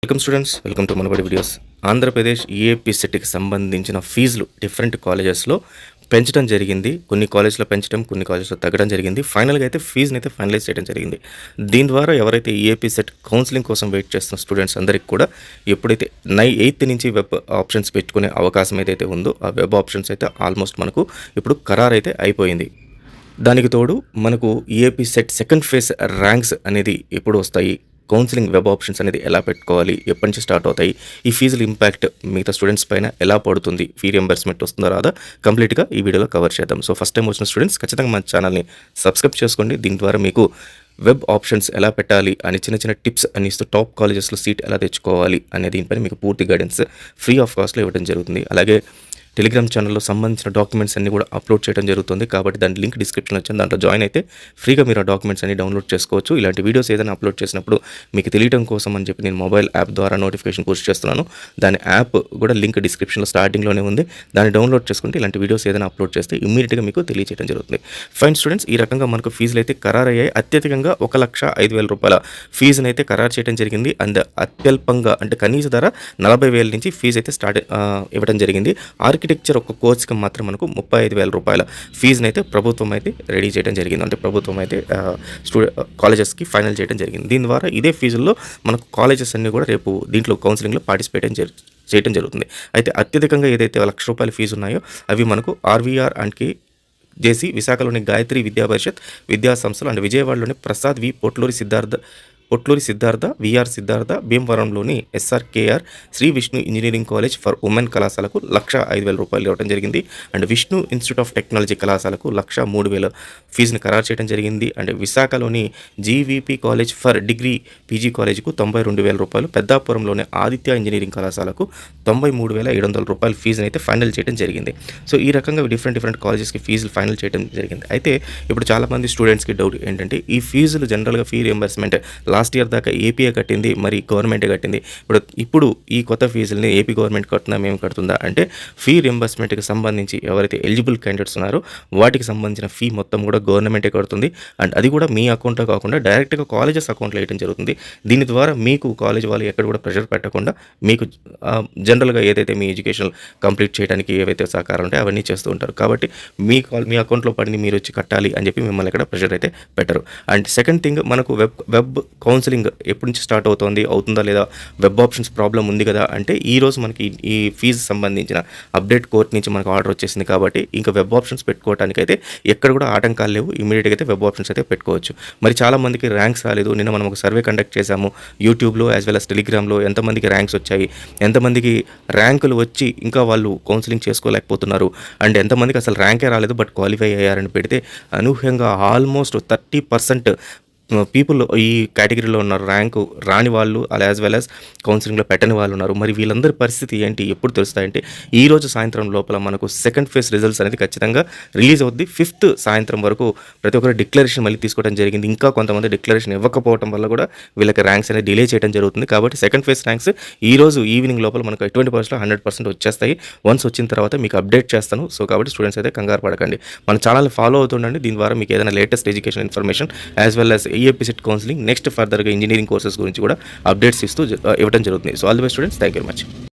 Welcome students, welcome to Manabadi videos. Andhra Pradesh EAP సెట్కి సంబంధించిన ఫీజులు డిఫరెంట్ కాలేజెస్లో పెంచడం జరిగింది. కొన్ని కాలేజ్లో పెంచడం, కొన్ని కాలేజ్లో తగ్గడం జరిగింది. ఫైనల్గా అయితే ఫీజుని అయితే ఫైనలైజ్ చేయడం జరిగింది. దీని ద్వారా ఎవరైతే ఈఏపీ సెట్ కౌన్సిలింగ్ కోసం వెయిట్ చేస్తున్న స్టూడెంట్స్ అందరికీ కూడా ఎప్పుడైతే 8th నుంచి వెబ్ ఆప్షన్స్ పెట్టుకునే అవకాశం ఏదైతే ఉందో ఆ వెబ్ ఆప్షన్స్ అయితే ఆల్మోస్ట్ మనకు ఇప్పుడు ఖరారైతే అయిపోయింది. దానికి తోడు మనకు EAP set second phase ranks అనేది ఎప్పుడు వస్తాయి, కౌన్సిలింగ్ వెబ్ ఆప్షన్స్ అనేది ఎలా పెట్టుకోవాలి, ఎప్పటి నుంచి స్టార్ట్ అవుతాయి, ఈ ఫీజుల ఇంపాక్ట్ మిగతా స్టూడెంట్స్ పైన ఎలా పడుతుంది, ఫీ రియంబర్స్మెంట్ వస్తుందో రాదా కంప్లీట్గా ఈ వీడియోలో కవర్ చేద్దాం. సో ఫస్ట్ టైం వచ్చిన స్టూడెంట్స్ ఖచ్చితంగా మన ఛానల్ని సబ్స్క్రైబ్ చేసుకోండి. దీని ద్వారా మీకు వెబ్ ఆప్షన్స్ ఎలా పెట్టాలి అని చిన్న చిన్న టిప్స్ అని ఇస్తూ టాప్ కాలేజెస్లో సీట్ ఎలా తెచ్చుకోవాలి అనే దీనిపైన మీకు పూర్తి గైడెన్స్ ఫ్రీ ఆఫ్ కాస్ట్లో ఇవ్వడం జరుగుతుంది. అలాగే టెలిగ్రామ్ ఛానల్లో సంబంధించిన డాక్యుమెంట్స్ అన్ని కూడా అప్లోడ్ చేయడం జరుగుతుంది. కాబట్టి దాని లింక్ డిస్క్రిప్షన్లో వచ్చింది, దాంట్లో జాయిన్ అయితే ఫ్రీగా మీరు ఆ డాక్యుమెంట్స్ అన్ని డౌన్లోడ్ చేసుకోవచ్చు. ఇలాంటి వీడియోస్ ఏదైనా అప్లోడ్ చేసినప్పుడు మీకు తెలియడం కోసం అని చెప్పి నేను మొబైల్ యాప్ ద్వారా నోటిఫికేషన్ పోస్ట్ చేస్తున్నాను. దాని యాప్ కూడా లింక్ డిస్క్రిప్షన్లో స్టార్టింగ్లోనే ఉంది. దాన్ని డౌన్లోడ్ చేసుకుంటే ఇలాంటి వీడియోస్ ఏదైనా అప్లోడ్ చేస్తే ఇమ్మీడియట్గా మీకు తెలియజేయడం జరుగుతుంది. ఫైన్ స్టూడెంట్స్, ఈ రకంగా మనకు ఫీజులు అయితే ఖరారయ్యాయి. అత్యధికంగా 1,05,000 రూపాయల ఫీజుని అయితే ఖరారు చేయడం జరిగింది. అండ్ అత్యల్పంగా అంటే కనీస ధర 40,000 నుంచి ఫీజు అయితే ఇవ్వడం జరిగింది. ఆర్కిటెక్చర్ ఒక కోర్స్కి మాత్రం మనకు 35,000 రూపాయల ఫీజుని అయితే ప్రభుత్వం అయితే రెడీ చేయడం జరిగింది. అంటే ప్రభుత్వం అయితే కాలేజెస్కి ఫైనల్ చేయడం జరిగింది. దీని ద్వారా ఇదే ఫీజుల్లో మనకు కాలేజెస్ అన్నీ కూడా రేపు దీంట్లో కౌన్సిలింగ్లో పార్టిసిపేట్ చేయడం జరుగుతుంది. అయితే అత్యధికంగా ఏదైతే 1,00,000 రూపాయల ఫీజు ఉన్నాయో అవి మనకు ఆర్వీఆర్ అండ్కి జేసీ, విశాఖలోని గాయత్రి విద్యా పరిషత్ విద్యా సంస్థలు అండ్ విజయవాడలోని ప్రసాద్ వి పొట్లూరి సిద్ధార్థ, విఆర్ సిద్ధార్థ, భీమవరంలోని SRKR Shri Vishnu engineering college for women కళాశాలకు 1,05,000 రూపాయలు ఇవ్వడం జరిగింది. And Vishnu institute of technology కళాశాలకు 1,03,000 ఫీజుని ఖరారు చేయడం జరిగింది. అండ్ విశాఖలోని GVP college for degree PG కాలేజీకు 92,000 రూపాయలు, పెద్దాపురంలోని ఆదిత్య ఇంజనీరింగ్ కళాశాలకు 93,700 రూపాయల ఫీజుని అయితే ఫైనల్ చేయడం జరిగింది. సో ఈ రకంగా డిఫరెంట్ కాలేజెస్కి ఫీజులు ఫైనల్ చేయడం జరిగింది. అయితే ఇప్పుడు చాలామంది స్టూడెంట్స్కి డౌట్ ఏంటంటే ఈ ఫీజులు జనరల్గా ఫీ రియంబర్స్మెంట్ లాస్ట్ ఇయర్ దాకా ఏపీఏ కట్టింది, మరి గవర్నమెంటే కట్టింది. ఇప్పుడు ఈ కొత్త ఫీజులని ఏపీ గవర్నమెంట్ కడుతుందా, మేము కడుతుందా అంటే ఫీ రింబర్స్మెంట్కి సంబంధించి ఎవరైతే ఎలిజిబుల్ క్యాండిడేట్స్ ఉన్నారో వాటికి సంబంధించిన ఫీ మొత్తం కూడా గవర్నమెంటే కడుతుంది. అండ్ అది కూడా మీ అకౌంట్లో కాకుండా డైరెక్ట్గా కాలేజెస్ అకౌంట్లో వేయడం జరుగుతుంది. దీని ద్వారా మీకు కాలేజ్ వాళ్ళు ఎక్కడ కూడా ప్రెషర్ పెట్టకుండా మీకు జనరల్గా ఏదైతే మీ ఎడ్యుకేషన్ కంప్లీట్ చేయడానికి ఏవైతే సహకారం ఉంటాయో అవన్నీ చేస్తూ ఉంటారు. కాబట్టి మీ అకౌంట్లో పడింది మీరు వచ్చి కట్టాలి అని చెప్పి మిమ్మల్ని ఎక్కడ ప్రెషర్ అయితే పెట్టరు. అండ్ సెకండ్ థింగ్, మనకు వెబ్ కౌన్సిలింగ్ ఎప్పటి నుంచి స్టార్ట్ అవుతుందా లేదా, వెబ్ ఆప్షన్స్ ప్రాబ్లం ఉంది కదా అంటే ఈరోజు మనకి ఈ ఫీజు సంబంధించిన అప్డేట్ కోర్ట్ నుంచి మనకు ఆర్డర్ వచ్చేసింది. కాబట్టి ఇంకా వెబ్ ఆప్షన్స్ పెట్టుకోవడానికి అయితే ఎక్కడ కూడా ఆటంకాలు లేవు. ఇమీడియట్గా అయితే వెబ్ ఆప్షన్స్ అయితే పెట్టుకోవచ్చు. మరి చాలామందికి ర్యాంక్స్ రాలేదు. నిన్న మనం ఒక సర్వే కండక్ట్ చేశాము యూట్యూబ్లో యాజ్ వెల్ as టెలిగ్రామ్లో. ఎంతమందికి ర్యాంక్స్ వచ్చాయి, ఎంతమందికి ర్యాంకులు వచ్చి ఇంకా వాళ్ళు కౌన్సిలింగ్ చేసుకోలేకపోతున్నారు, అండ్ ఎంతమందికి అసలు ర్యాంకే రాలేదు బట్ క్వాలిఫై అయ్యారని పెడితే అనూహ్యంగా ఆల్మోస్ట్ 30% పీపుల్ ఈ కేటగిరీలో ఉన్నారు. ర్యాంకు రాని వాళ్ళు యాజ్ వెల్ యాజ్ కౌన్సిలింగ్లో పెట్టని వాళ్ళు ఉన్నారు. మరి వీళ్ళందరి పరిస్థితి ఏంటి, ఎప్పుడు తెలుస్తాయంటే ఈరోజు సాయంత్రం లోపల మనకు సెకండ్ ఫేజ్ రిజల్ట్స్ అనేది ఖచ్చితంగా రిలీజ్ అవుద్ది. 5th సాయంత్రం వరకు ప్రతి ఒక్కరు డిక్లరేషన్ మళ్ళీ తీసుకోవడం జరిగింది. ఇంకా కొంతమంది డిక్లరేషన్ ఇవ్వకపోవడం వల్ల కూడా వీళ్ళకి ర్యాంక్స్ అనేది డిలే చేయడం జరుగుతుంది. కాబట్టి సెకండ్ ఫేజ్ ర్యాంక్స్ ఈరోజు ఈవినింగ్ లోపల మనకు 20% 100% వచ్చేస్తాయి. వన్స్ వచ్చిన తర్వాత మీకు అప్డేట్ చేస్తాను. సో కాబట్టి స్టూడెంట్స్ అయితే కంగారు పడకండి, మన ఛానల్ని ఫాలో అవుతుండండి. దీని ద్వారా మీకు ఏదైనా latest education information as well as EAP set counselling next ఫర్దర్గా ఇంజనీరింగ్ కోర్సెస్ గురించి కూడా అప్డేట్స్ ఇస్తూ ఇవ్వడం జరుగుతుంది. So all the best students, thank you very much.